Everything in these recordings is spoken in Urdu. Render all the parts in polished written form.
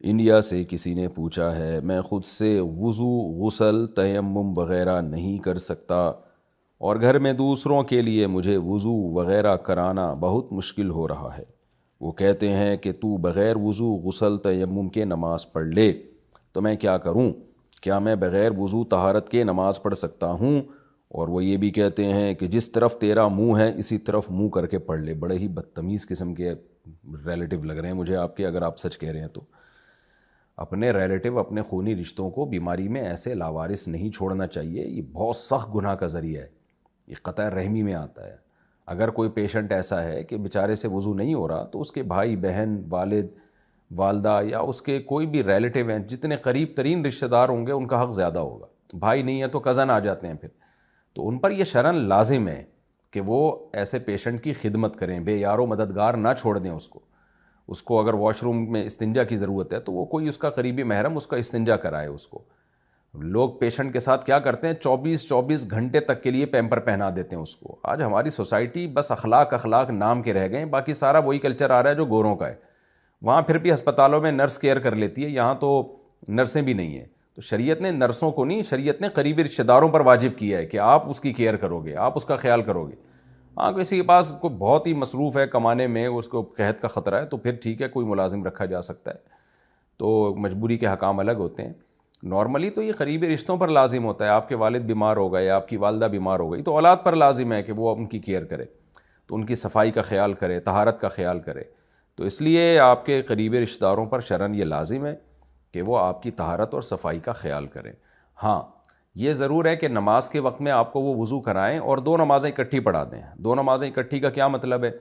انڈیا سے کسی نے پوچھا ہے، میں خود سے وضو، غسل، تیمم وغیرہ نہیں کر سکتا اور گھر میں دوسروں کے لیے مجھے وضو وغیرہ کرانا بہت مشکل ہو رہا ہے۔ وہ کہتے ہیں کہ تو بغیر وضو، غسل، تیمم کے نماز پڑھ لے، تو میں کیا کروں؟ کیا میں بغیر وضو طہارت کے نماز پڑھ سکتا ہوں؟ اور وہ یہ بھی کہتے ہیں کہ جس طرف تیرا منہ ہے اسی طرف منہ کر کے پڑھ لے۔ بڑے ہی بدتمیز قسم کے ریلیٹو لگ رہے ہیں مجھے آپ کے، اگر آپ سچ کہہ رہے ہیں تو۔ اپنے ریلیٹو، اپنے خونی رشتوں کو بیماری میں ایسے لاوارث نہیں چھوڑنا چاہیے، یہ بہت سخت گناہ کا ذریعہ ہے، یہ قطع رحمی میں آتا ہے۔ اگر کوئی پیشنٹ ایسا ہے کہ بیچارے سے وضو نہیں ہو رہا، تو اس کے بھائی، بہن، والد، والدہ یا اس کے کوئی بھی ریلیٹو ہیں، جتنے قریب ترین رشتہ دار ہوں گے ان کا حق زیادہ ہوگا۔ بھائی نہیں ہے تو کزن آ جاتے ہیں پھر، تو ان پر یہ شرعاً لازم ہے کہ وہ ایسے پیشنٹ کی خدمت کریں، بے یار و مددگار نہ چھوڑ دیں اس کو اگر واش روم میں استنجا کی ضرورت ہے تو وہ کوئی اس کا قریبی محرم اس کا استنجا کرائے اس کو۔ لوگ پیشنٹ کے ساتھ کیا کرتے ہیں، 24 گھنٹے تک کے لیے پیمپر پہنا دیتے ہیں اس کو۔ آج ہماری سوسائٹی بس اخلاق نام کے رہ گئے، باقی سارا وہی کلچر آ رہا ہے جو گوروں کا ہے۔ وہاں پھر بھی ہسپتالوں میں نرس کیئر کر لیتی ہے، یہاں تو نرسیں بھی نہیں ہیں۔ تو شریعت نے نرسوں کو نہیں، شریعت نے قریبی رشتہ داروں پر واجب کیا ہے کہ آپ اس کی کیئر کرو گے، آپ اس کا خیال کرو گے۔ ہاں کسی کے پاس کوئی بہت ہی مصروف ہے کمانے میں، اس کو قحط کا خطرہ ہے، تو پھر ٹھیک ہے، کوئی ملازم رکھا جا سکتا ہے، تو مجبوری کے حکام الگ ہوتے ہیں۔ نارملی تو یہ قریبی رشتوں پر لازم ہوتا ہے۔ آپ کے والد بیمار ہو گئے، آپ کی والدہ بیمار ہو گئی، تو اولاد پر لازم ہے کہ وہ ان کی کیئر کرے، تو ان کی صفائی کا خیال کرے، طہارت کا خیال کرے۔ تو اس لیے آپ کے قریبی رشتہ داروں پر شرعاً یہ لازم ہے کہ وہ آپ کی طہارت اور صفائی کا خیال کریں۔ ہاں یہ ضرور ہے کہ نماز کے وقت میں آپ کو وہ وضو کرائیں اور دو نمازیں اکٹھی پڑھا دیں۔ دو نمازیں اکٹھی کا کیا مطلب ہے؟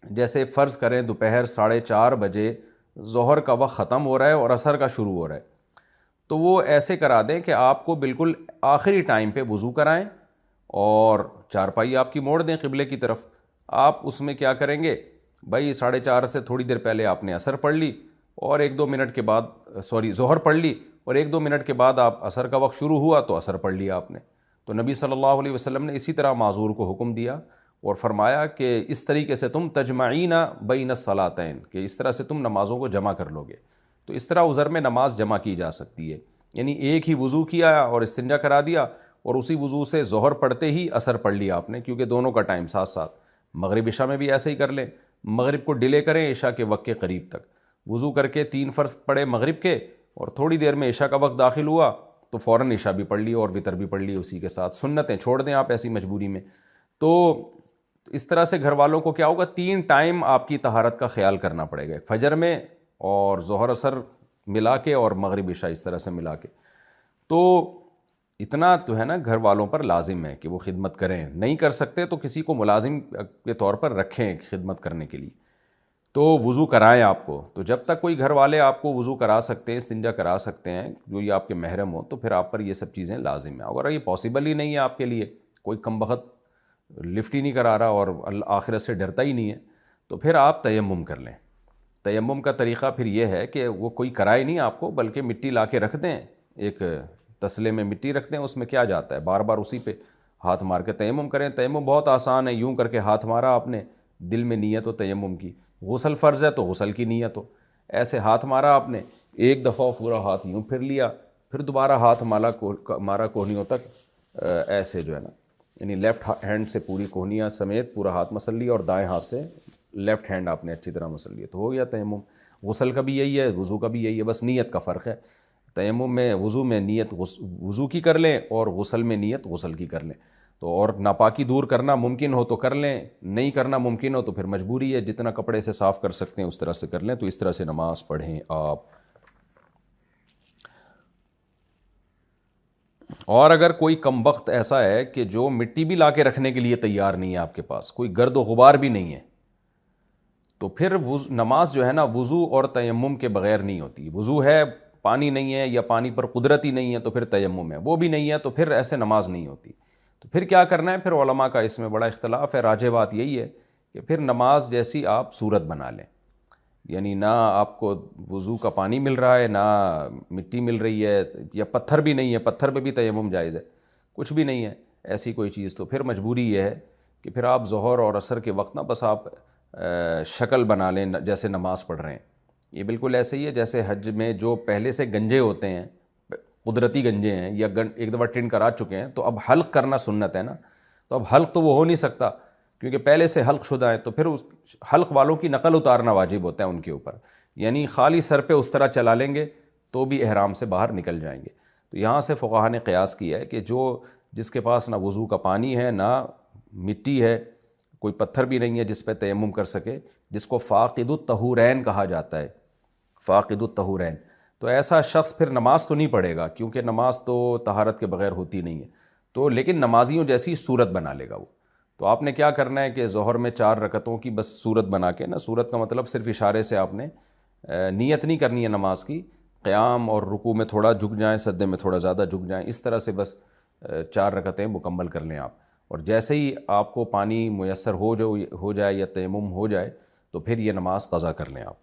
جیسے فرض کریں دوپہر 4:30 بجے ظہر کا وقت ختم ہو رہا ہے اور عصر کا شروع ہو رہا ہے، تو وہ ایسے کرا دیں کہ آپ کو بالکل آخری ٹائم پہ وضو کرائیں اور چارپائی آپ کی موڑ دیں قبلے کی طرف۔ آپ اس میں کیا کریں گے بھائی، 4:30 سے تھوڑی دیر پہلے آپ نے عصر پڑھ لی اور 1-2 منٹ کے بعد ظہر پڑھ لی، اور 1-2 منٹ کے بعد آپ عصر کا وقت شروع ہوا تو عصر پڑھ لیا آپ نے۔ تو نبی صلی اللہ علیہ وسلم نے اسی طرح معذور کو حکم دیا اور فرمایا کہ اس طریقے سے تم تجمعین بین الصلاتین، کہ اس طرح سے تم نمازوں کو جمع کر لو گے۔ تو اس طرح عذر میں نماز جمع کی جا سکتی ہے، یعنی ایک ہی وضو کیا اور استنجا کرا دیا اور اسی وضو سے ظہر پڑھتے ہی عصر پڑھ لیا آپ نے، کیونکہ دونوں کا ٹائم ساتھ ساتھ۔ مغرب عشاء میں بھی ایسے ہی کر لیں، مغرب کو ڈیلے کریں عشاء کے وقت کے قریب تک، وضو کر کے 3 فرض پڑھے مغرب کے، اور تھوڑی دیر میں عشاء کا وقت داخل ہوا تو فوراً عشاء بھی پڑھ لی اور وطر بھی پڑھ لی اسی کے ساتھ۔ سنتیں چھوڑ دیں آپ ایسی مجبوری میں۔ تو اس طرح سے گھر والوں کو کیا ہوگا، 3 ٹائم آپ کی طہارت کا خیال کرنا پڑے گا، فجر میں اور ظہر عصر ملا کے اور مغرب عشاء اس طرح سے ملا کے۔ تو اتنا تو ہے نا گھر والوں پر لازم ہے کہ وہ خدمت کریں، نہیں کر سکتے تو کسی کو ملازم کے طور پر رکھیں خدمت کرنے کے لیے، تو وضو کرائیں آپ کو۔ تو جب تک کوئی گھر والے آپ کو وضو کرا سکتے ہیں، استنجا کرا سکتے ہیں، جو یہ آپ کے محرم ہو، تو پھر آپ پر یہ سب چیزیں لازم ہیں۔ اگر یہ پاسبل ہی نہیں ہے آپ کے لیے، کوئی کم بخت لفٹ ہی نہیں کرا رہا اور آخرت سے ڈرتا ہی نہیں ہے، تو پھر آپ تیمم کر لیں۔ تیمم کا طریقہ پھر یہ ہے کہ وہ کوئی کرائے نہیں آپ کو، بلکہ مٹی لا کے رکھ دیں، ایک تسلے میں مٹی رکھ دیں، اس میں کیا جاتا ہے، بار بار اسی پہ ہاتھ مار کے تیمم کریں۔ تیمم بہت آسان ہے، یوں کر کے ہاتھ مارا آپ نے، دل میں نیت ہو تیمم کی۔ غسل فرض ہے تو غسل کی نیت ہو، ایسے ہاتھ مارا آپ نے، ایک دفعہ پورا ہاتھ یوں پھر لیا، پھر دوبارہ ہاتھ مارا کوہنیوں تک، ایسے جو ہے نا، یعنی لیفٹ ہینڈ سے پوری کوہنیاں سمیت پورا ہاتھ مسل لیا اور دائیں ہاتھ سے لیفٹ ہینڈ آپ نے اچھی طرح مسل لیا، تو ہو گیا تیمم۔ غسل کا بھی یہی ہے، وضو کا بھی یہی ہے، بس نیت کا فرق ہے۔ تیمم میں وضو میں نیت وضو کی کر لیں اور غسل میں نیت غسل کی کر لیں۔ تو اور ناپاکی دور کرنا ممکن ہو تو کر لیں، نہیں کرنا ممکن ہو تو پھر مجبوری ہے، جتنا کپڑے سے صاف کر سکتے ہیں اس طرح سے کر لیں۔ تو اس طرح سے نماز پڑھیں آپ۔ اور اگر کوئی کم بخت ایسا ہے کہ جو مٹی بھی لا کے رکھنے کے لیے تیار نہیں ہے، آپ کے پاس کوئی گرد و غبار بھی نہیں ہے، تو پھر نماز جو ہے نا وضو اور تیمم کے بغیر نہیں ہوتی۔ وضو ہے، پانی نہیں ہے یا پانی پر قدرتی نہیں ہے تو پھر تیمم ہے، وہ بھی نہیں ہے تو پھر ایسے نماز نہیں ہوتی۔ تو پھر کیا کرنا ہے؟ پھر علماء کا اس میں بڑا اختلاف ہے، راجح بات یہی ہے کہ پھر نماز جیسی آپ صورت بنا لیں، یعنی نہ آپ کو وضو کا پانی مل رہا ہے، نہ مٹی مل رہی ہے، یا پتھر بھی نہیں ہے، پتھر پہ بھی تیمم جائز ہے، کچھ بھی نہیں ہے ایسی کوئی چیز، تو پھر مجبوری یہ ہے کہ پھر آپ ظہر اور عصر کے وقت نا بس آپ شکل بنا لیں جیسے نماز پڑھ رہے ہیں، یہ بالکل ایسے ہی ہے جیسے حج میں جو پہلے سے گنجے ہوتے ہیں، قدرتی گنجے ہیں یا ایک دفعہ ٹنڈ کرا چکے ہیں، تو اب حلق کرنا سنت ہے نا، تو اب حلق تو وہ ہو نہیں سکتا کیونکہ پہلے سے حلق شدہ ہے، تو پھر اس حلق والوں کی نقل اتارنا واجب ہوتا ہے ان کے اوپر، یعنی خالی سر پہ اس طرح چلا لیں گے تو بھی احرام سے باہر نکل جائیں گے۔ تو یہاں سے فقہا نے قیاس کیا ہے کہ جس کے پاس نہ وضو کا پانی ہے، نہ مٹی ہے، کوئی پتھر بھی نہیں ہے جس پہ تیمم کر سکے، جس کو فاقد الطہورین کہا جاتا ہے، فاقد الطہورین، تو ایسا شخص پھر نماز تو نہیں پڑھے گا کیونکہ نماز تو طہارت کے بغیر ہوتی نہیں ہے، تو لیکن نمازیوں جیسی صورت بنا لے گا وہ۔ تو آپ نے کیا کرنا ہے کہ ظہر میں 4 رکعتوں کی بس صورت بنا کے نا، صورت کا مطلب صرف اشارے سے آپ نے نیت نہیں کرنی ہے نماز کی، قیام اور رکوع میں تھوڑا جھک جائیں، سجدے میں تھوڑا زیادہ جھک جائیں، اس طرح سے بس 4 رکعتیں مکمل کر لیں آپ، اور جیسے ہی آپ کو پانی میسر ہو جائے یا تیمم ہو جائے تو پھر یہ نماز قضا کر لیں آپ۔